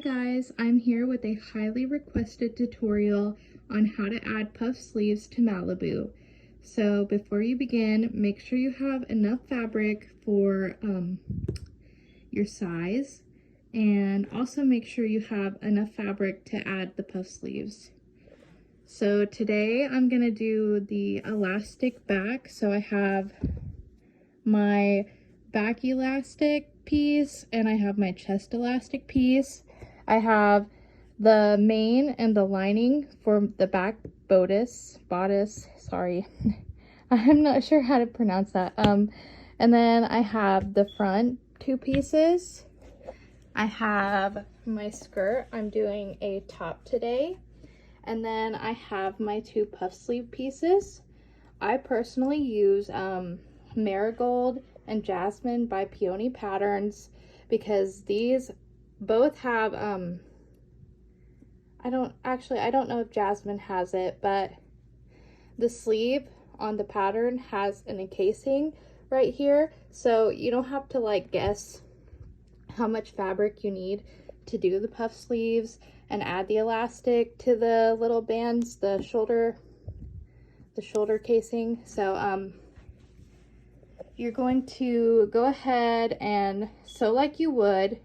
guys, I'm here with a highly requested tutorial on how to add puff sleeves to Malibu. So before you begin, make sure you have enough fabric for your size, and also make sure you have enough fabric to add the puff sleeves. So today I'm gonna do the elastic back. So I have my back elastic piece and I have my chest elastic piece. I have the mane and the lining for the back bodice, sorry. I'm not sure how to pronounce that. And then I have the front two pieces. I have my skirt. I'm doing a top today. And then I have my two puff sleeve pieces. I personally use Marigold and Jasmine by Peony patterns because these both have I don't know if Jasmine has it, but the sleeve on the pattern has an encasing right here, so you don't have to like guess how much fabric you need to do the puff sleeves and add the elastic to the little bands, the shoulder casing. So you're going to go ahead and sew like you would,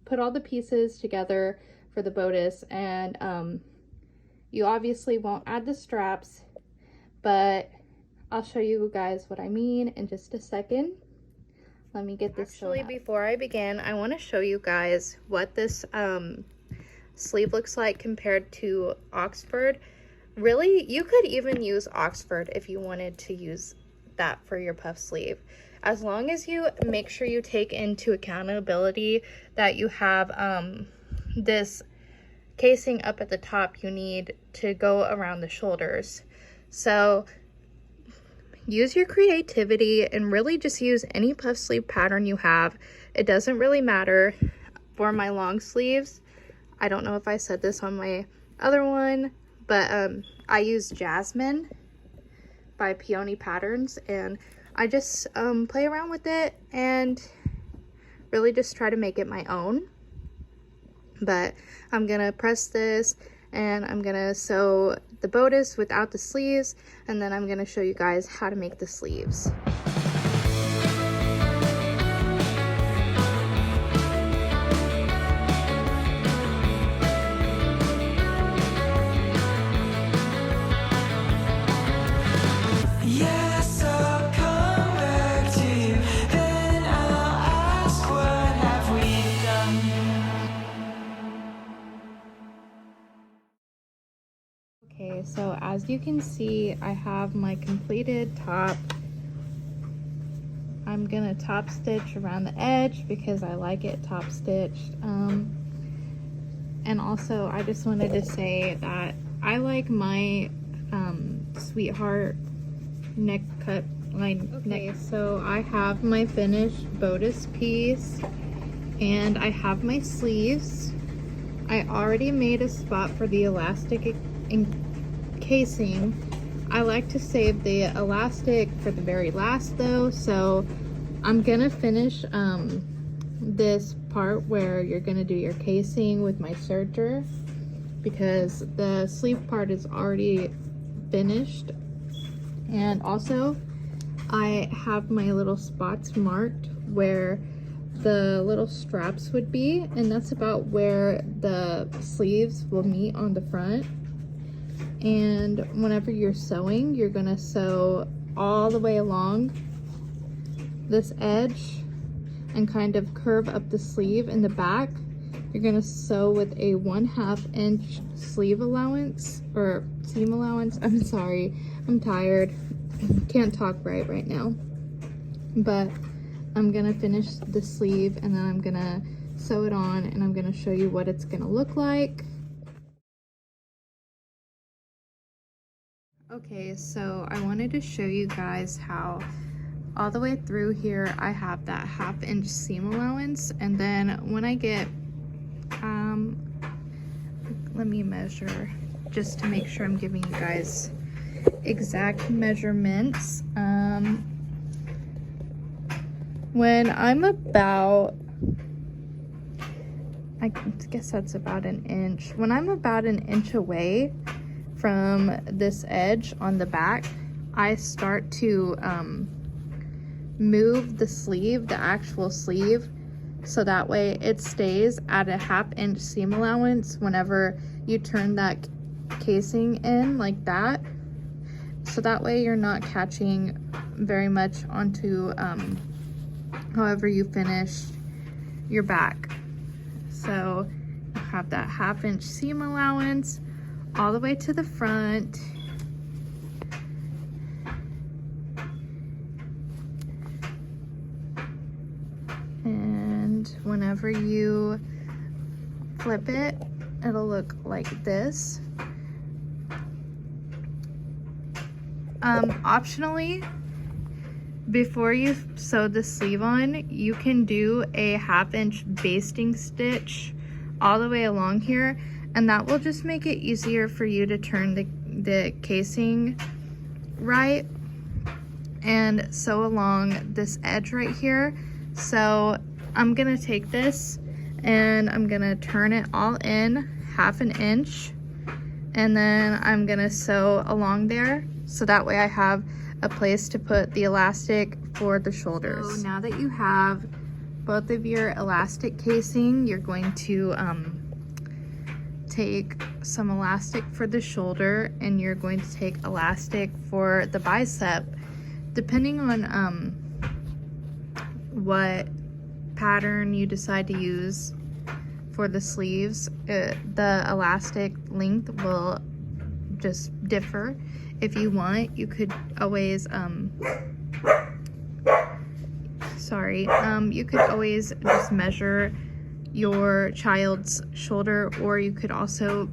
put all the pieces together for the bodice, and you obviously won't add the straps, but I'll show you guys what I mean in just a second. Let me get this sewn up. Before I begin, I want to show you guys what this sleeve looks like compared to Oxford. Really, you could even use Oxford if you wanted to use that for your puff sleeve, as long as you make sure you take into accountability that you have this casing up at the top you need to go around the shoulders. So use your creativity and really just use any puff sleeve pattern you have. It doesn't really matter. For my long sleeves, I don't know if I said this on my other one, but I use Jasmine by Peony patterns, and I just play around with it and really just try to make it my own. But I'm gonna press this and I'm gonna sew the bodice without the sleeves, and then I'm gonna show you guys how to make the sleeves. Okay, so as you can see, I have my completed top. I'm gonna top stitch around the edge because I like it top stitched. And also I just wanted to say that I like my sweetheart neck cut line. Okay, so I have my finished bodice piece and I have my sleeves. I already made a spot for the elastic encasing. I like to save the elastic for the very last though, so I'm gonna finish this part where you're gonna do your casing with my serger, because the sleeve part is already finished. And also I have my little spots marked where the little straps would be, and that's about where the sleeves will meet on the front. And whenever you're sewing, you're gonna sew all the way along this edge and kind of curve up the sleeve in the back. You're gonna sew with a 1/2 inch sleeve allowance, or seam allowance. I'm sorry, I'm tired, can't talk right now, but I'm gonna finish the sleeve and then I'm gonna sew it on and I'm gonna show you what it's gonna look like. Okay, so I wanted to show you guys how all the way through here I have that 1/2 inch seam allowance, and then when I get let me measure just to make sure I'm giving you guys exact measurements. When I'm about, I guess that's about an inch. When I'm about an inch away from this edge on the back, I start to move the sleeve, the actual sleeve, so that way it stays at a 1/2 inch seam allowance whenever you turn that casing in like that. So that way you're not catching very much onto however you finish your back. So you have that 1/2 inch seam allowance all the way to the front. And whenever you flip it, it'll look like this. Optionally, before you sew the sleeve on, you can do a 1/2 inch basting stitch all the way along here, and that will just make it easier for you to turn the casing right and sew along this edge right here. So I'm gonna take this and I'm gonna turn it all in 1/2 inch, and then I'm gonna sew along there, so that way I have a place to put the elastic for the shoulders. So now that you have both of your elastic casing, you're going to take some elastic for the shoulder, and you're going to take elastic for the bicep. Depending on what pattern you decide to use for the sleeves, the elastic length will just differ. If you want, you could always you could always just measure your child's shoulder, or you could also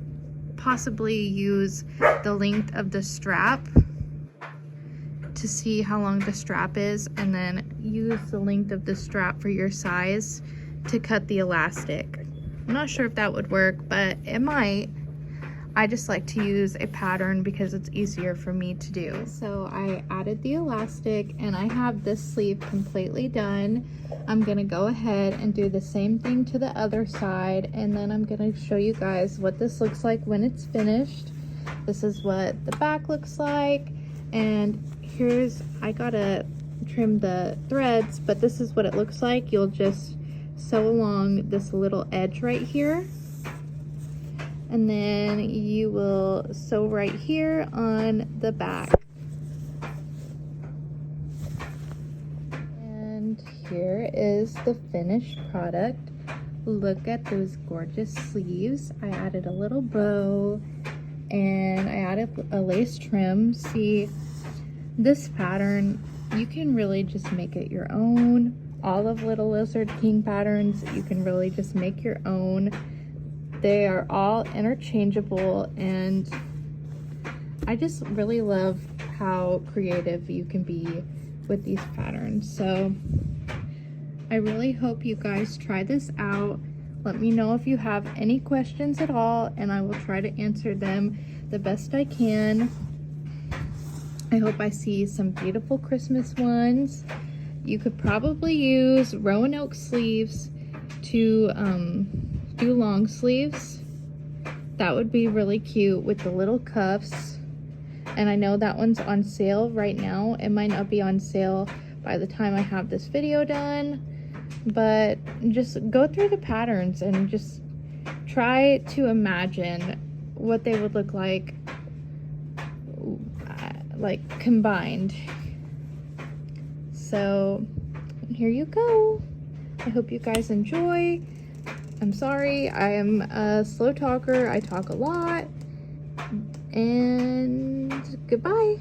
possibly use the length of the strap to see how long the strap is, and then use the length of the strap for your size to cut the elastic. I'm not sure if that would work, but it might. I just like to use a pattern because it's easier for me to do. So I added the elastic and I have this sleeve completely done. I'm gonna go ahead and do the same thing to the other side, and then I'm gonna show you guys what this looks like when it's finished. This is what the back looks like, and I gotta trim the threads, but this is what it looks like. You'll just sew along this little edge right here, and then you will sew right here on the back. And here is the finished product. Look at those gorgeous sleeves. I added a little bow and I added a lace trim. See, this pattern, you can really just make it your own. All of Little Lizard King patterns, you can really just make your own. They are all interchangeable, and I just really love how creative you can be with these patterns. So I really hope you guys try this out. Let me know if you have any questions at all, and I will try to answer them the best I can. I hope I see some beautiful Christmas ones. You could probably use Roanoke sleeves to do long sleeves. That would be really cute with the little cuffs. And I know that one's on sale right now. It might not be on sale by the time I have this video done, but just go through the patterns and just try to imagine what they would look like combined. So here you go. I hope you guys enjoy. I'm sorry, I am a slow talker. I talk a lot. And goodbye.